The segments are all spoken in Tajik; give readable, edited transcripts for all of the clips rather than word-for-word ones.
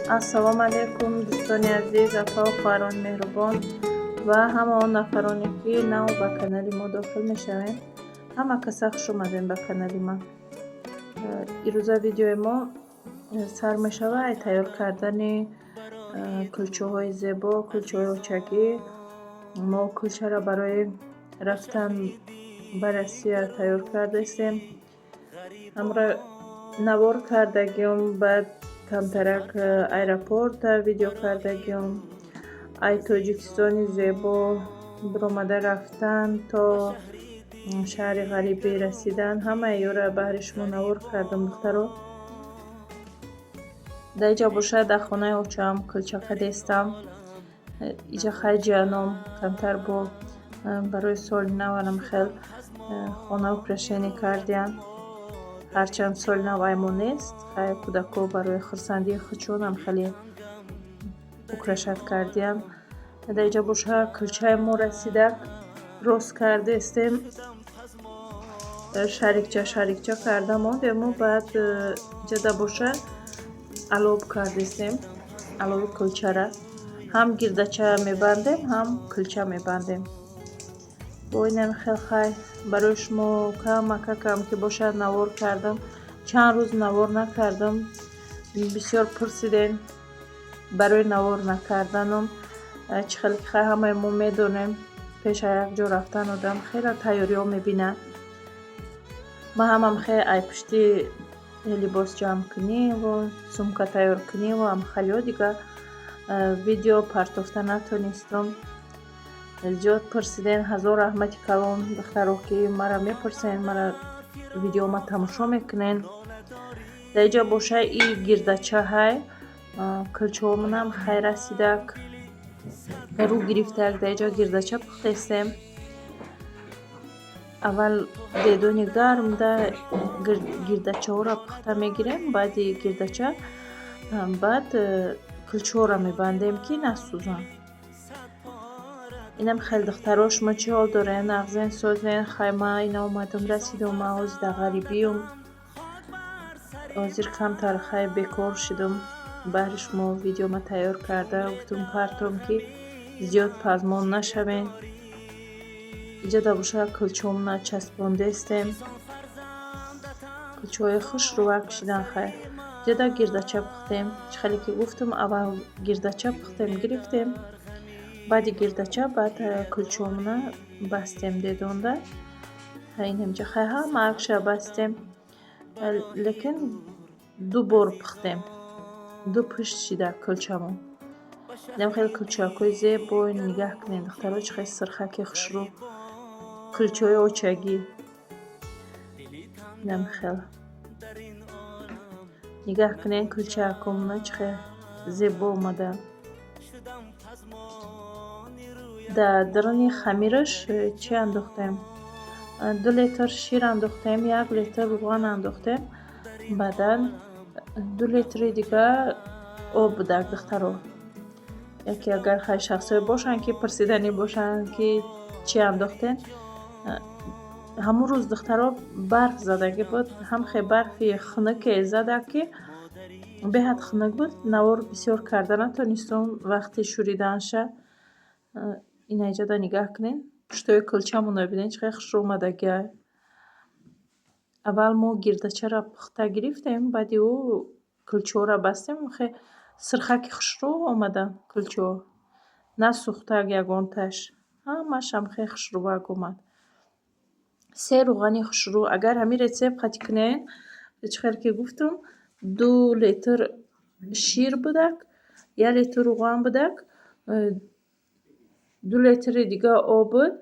ассалому алайкум дӯстони азиз, апа ва хоҳарони меҳрубон ва ҳама он нафароне ки нав ба канали мо дохил мешавем. Ҳама каса хуш омадем ба канали ман. ирӯза видеои мо сар мешавад тайёр кардани кулчаҳои зебо, кулчаҳои очагӣ. Мо кулчаро барои рафтан ба Россия тайёр кардастем. ҳамра навор кардагиём ба камтарак аэропорт видео кардагиём. ай тоҷикистони зебо биромада рафтан то шаҳри ғарибӣ расидан ҳамаи ёра баҳри шумо навор кардам духтаро. дар иҷа бошад дар хонаи очаам кулчака дестам. иҷа хай ҷиҳаном камтар бо барои соли наварам хел хона украшение кардиям. ҳарчанд соли нав аймон нест, хай кӯдако барои хурсандии худшонам хеле украшат кардиям. дар иҷа боша кулчаи мо расида рост кардестем. шарикча карда мондему. Баъд иҷа да боша алоб кардестем. алоби кулчара ҳам гирдача мебандем, ҳам кулча мебандем. бо инам хел хай барои шумо камакакам ки бошад навор кардам. Чанд рӯз навор накардам. бисёр пурсидем барои навор накарданом. чӣ хеле ки хай ҳамаи мо медонем пеша як ҷо рафтан одам хеле тайёриҳо мебинад. ман ҳамам хеле ай пушти либос ҷамъкуниву сумка тайёркуниву амхалиҳо дига видео партофта натонистам. зиёд пурсидем. ҳазор раҳмати калон духтаро ки мара мепурсен, мара видеома тамошо мекунен. дар иҷа боша и гирдача ҳай кулчаҳомонам хай расидак рӯ гирифтак. дар иҷа гирдача пухтестем. аввал дедони гармда гирдачаҳоро пухта мегирем. баъди гирдача баъд кулчаҳоро мебандем ки насӯзанд. инам хеле духтаро шумо чӣ ҳол дорен? ағзен созен? хай ман ина омадам расидам, ман ҳозир дар ғарибиюм. ҳозир камтар хай бекор шудам. баҳри шумо видеома тайёр карда гуфтам партом ки зиёд пазмон нашавен. иҷа да боша кулчаҳомона часпондестем. кулчаҳои хушрӯвак шудан хай. иҷа да гирдача пухтем. чӣ хеле ки гуфтам аввал гирдача пухтем гирифтем. баъди гирдача баъд кулчаҳомона бастем дедонда. инамҷа хай ҳама акша бастем. лекин ду бор пухтем. ду пушт шида кулчамон. инам хеле кулчакҳои зебо. нигаҳ кунед духтаро чӣ хеле сирхаки хушрӯ. кулчаҳои очагӣ. инам хеле нигаҳ кунед кулчаакомона чӣ хеле зебо омаданд. дар даруни хамираш чӣ андохтем? 2 литр шир андохтем, 1 литр рӯған андохтем. баъдан 2 литри дига об будак духтаро. яке агар хай шахсое бошанд ки пурсиданӣ бошанд ки чӣ андохтем. ҳамун рӯз духтаро барф задаги буд. ҳам хеле барфи хунуке зада ки беҳад хунук буд. навор бисёр карда натонистум вақти шӯриданша. ина иҷа да нигаҳ кунед. пуштои кулчамонро бинед чӣ хеле хушрӯ омадагиа. аввал мо гирдачаро пухта гирифтем. баъди ӯ кулчаҳоро бастем. хеле сирхаки хушрӯ омаданд кулчаҳо. насӯхтак ягонташ. ҳамашам хеле хушрӯвак омад. 3 рӯғани хушрӯ. агар ҳамин рецепт қатъи кунед чӣ хеле ки гуфтам 2 литр шир будак, 1 литр рӯған будак, 2 литри дига об буд.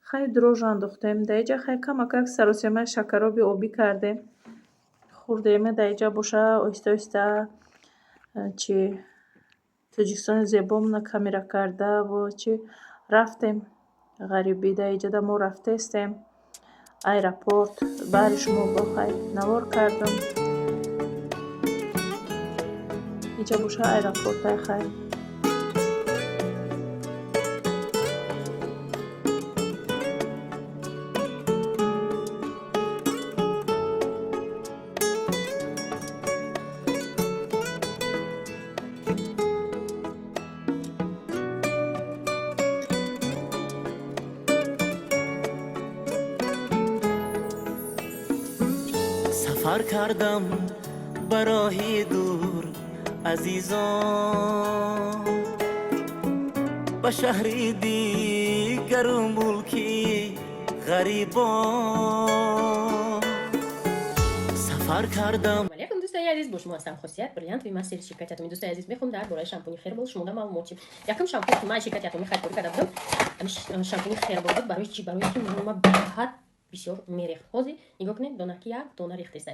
хай дрӯж андохтем. дар иҷа хай камакак саросимаи шакароби обӣ кардем. хурдем. дар иҷа боша оҳиста оҳиста чи тоҷикистони зебомона камера карда ва чи рафтем ғарибӣ. дар иҷа да мо рафтестем аэропорт. баҳри шумо бохай навор кардам. иҷа боша аэропортай хай. سفر کردم برای دور عزیزان، به شهری دیگر و ملکی غریبان سفر کردم. علیکم دوستای عزیز، با شما هستم خاصیت بریانت و من سری شرکت اتمی. دوستای عزیز میخوام درباره شامپونی خیربال شما را معلومات چیم. یکم شامپو که من شرکت اتمی خرید کرده بودم، همین شامپونی خیربال بود. برای چی؟ برای اینکه ما بهت بسیار میریخت. حاضر نگاه کنید، دانه که یک دانه ریخته است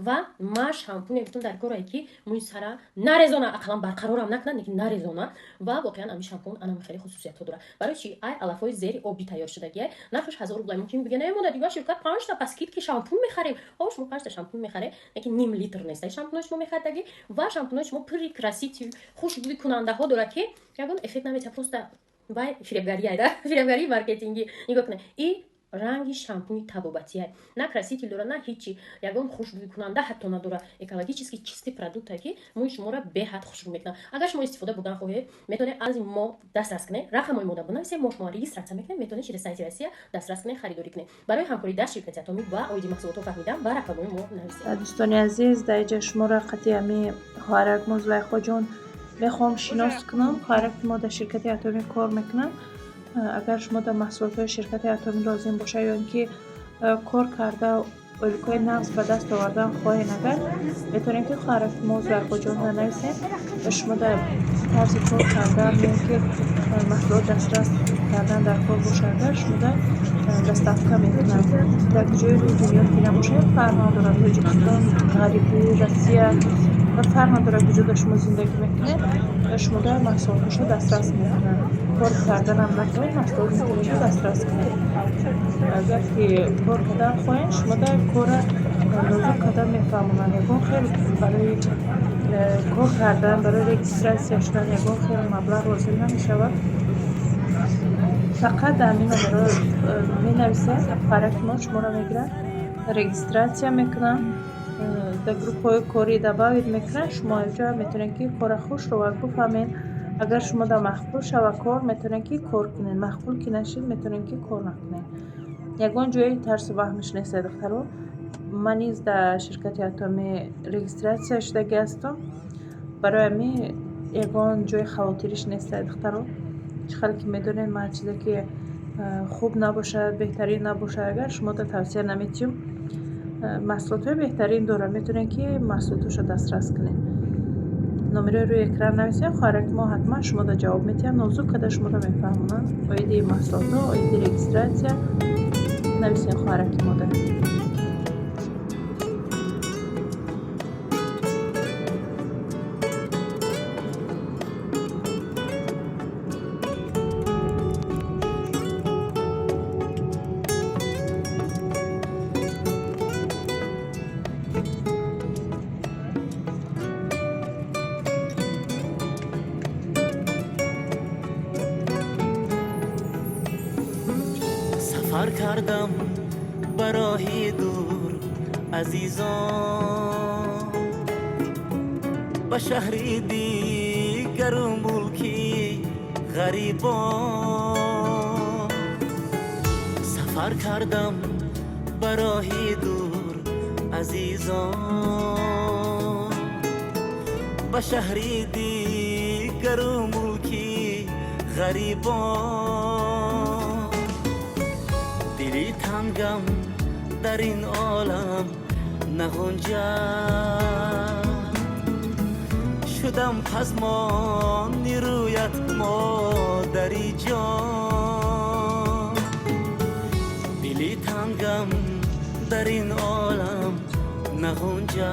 و ما شامپونی گفتم در کاری که موی سر نریزونه، اقلا برقرار هم نکنه، لیکن نریزونه و واقعا همین شامپون انا خیلی خصوصیت داره. برای چی؟ ای علفای زیری آبی تیار شدگیه، نرخش 1000 روبل. ممکن بگه نمیمونه دیگه شرکت 5 تا پس کیت که شامپون میخریم. آش ما 5 تا شامپون میخره، لیکن نیم لیتر نیست شامپونش ما میخردگی و شامپونش ما پری کراسیتی خوشبوی کننده ها داره که یگان افکت نمیشه. پروستا وای فریبگاری ایدا فریبگاری مارکتینگی. نگاه کنه این رنگی شامپونی تبابتیه، نه کراسیتی داره نه هیچی، یگان خوشبوی کننده حتی نداره. اکولوژیکی چیستی پروداکت که موی شما را به حد خوشبو میکنه. اگر شما استفاده بودن خواهید میتونه از این ما دسترس کنه، رقم ماده بنویسه، ما ریجستر میکنه، میتونه شیر سایت رسیه دسترس کنه، خریداری کنه. برای همکاری در شرکت اتمی و اویدی محصولات فهمیدن و رقم ما نویسه. دوستان عزیز، در اینجا شما را قطعی خواهرک مزلیخا جان میخوام شناس کنم. خواهرک ما در شرکت اتمی کار میکنم. اگر شما در محصولات شرکت اتمی لازم باشه یا اینکه کار کرده الگوی نقص به دست آوردن خواهید، اگر میتونید که خواهرک ما زلیخا جان را نویسید و شما در طرز کار کردن یا اینکه محصولات دسترس کردن در کار باشه، اگر شما در دستافکه میکنم در جای روی دنیا که نباشه فرق نداره. تاجیکستان، غریبی، روسیه و فرق نداره کجا در شما زندگی میکنید، شما در محصولاتش دسترس میکنن. کار کردن هم نکنید، محصولات میتونید دسترس کنید. اگر که کار کردن خواهید شما در کار نوزو کردن میفهمونن. یکون خیلی برای کار کردن، برای رجیستراسیون شدن یکون خیلی مبلغ لازم نمیشود. فقط در این نمره می نویسه، خواهرک ما شما را میگیرن، رجیستراسیون میکنن، در گروپ های کاری دباوید میکنن. شما اینجا میتونین که کار خوش رو بفهمین. اگر شما در مخبول شو کار میتونین که کار کنین، مخبول که نشید میتونین که کار نکنین. یگان جایی ترس وهمش نیست دخترو. من نیز در شرکت اتمی رجیستراسیون شدگی هستم. برای می یگان جای خواطرش نیست دخترو. چخاطر که میدونین ما چیزی که خوب نباشه، بهترین نباشه، اگر شما تا توصیه نمیتیم. محصولات بهترین داره، میتونین که محصولاتش رو دسترس کنین. نمره روی اکران نویسین، خواهرک ما حتما شما دا جواب میتیم. نوزو کده شما دا میفهمونن. آیدی محصولات ها، آیدی رجیستراسیون نویسین خواهرک ما دا. سفر کردم برای دور عزیزان، به شهری دیگر و ملکی غریبان سفر کردم برای دور عزیزان، به شهری دیگر و ملکی غریبان دلی تنگم در این عالم نگنجد، شدم پزمان رویت مادری جان. دلی تنگم در این عالم نگنجد،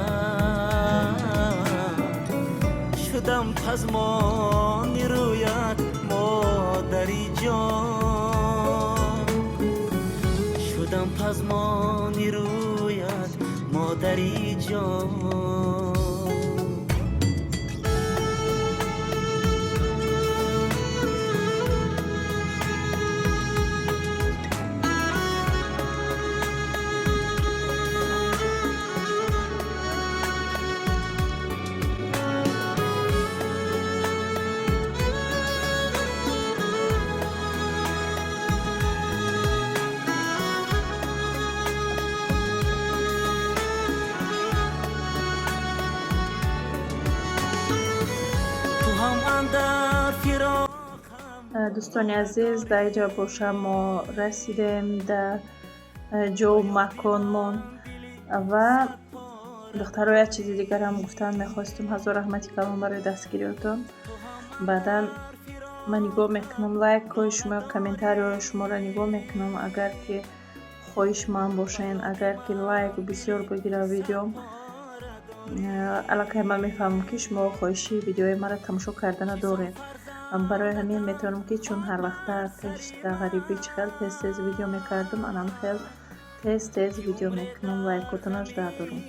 شدم پزمان رویت مادری جان. شدم پزمانی رویت مادری جان. هم اندر فراق دوستانی عزیز در اینجا باشه ما رسیدیم در جو مکانمون و دخترها یک چیزی دیگر هم گفتن میخواستم هزار رحمتی کلام برای دستگیریتون بعدا من نگاه میکنم لایک های شما کامنتاری های شما را نگاه میکنم اگر که خواهش من باشین اگر که لایک بسیار بگیره ویدیو علاقه من میفهمم که شما خواهشی ویدیوهای مرا تماشا کردن دارید برای همین میتونم که چون هر وقت تشت غریبی خیلی تیز ویدیو میکردم الان خیلی تیز ویدیو میکنم لایکاتون رو دارم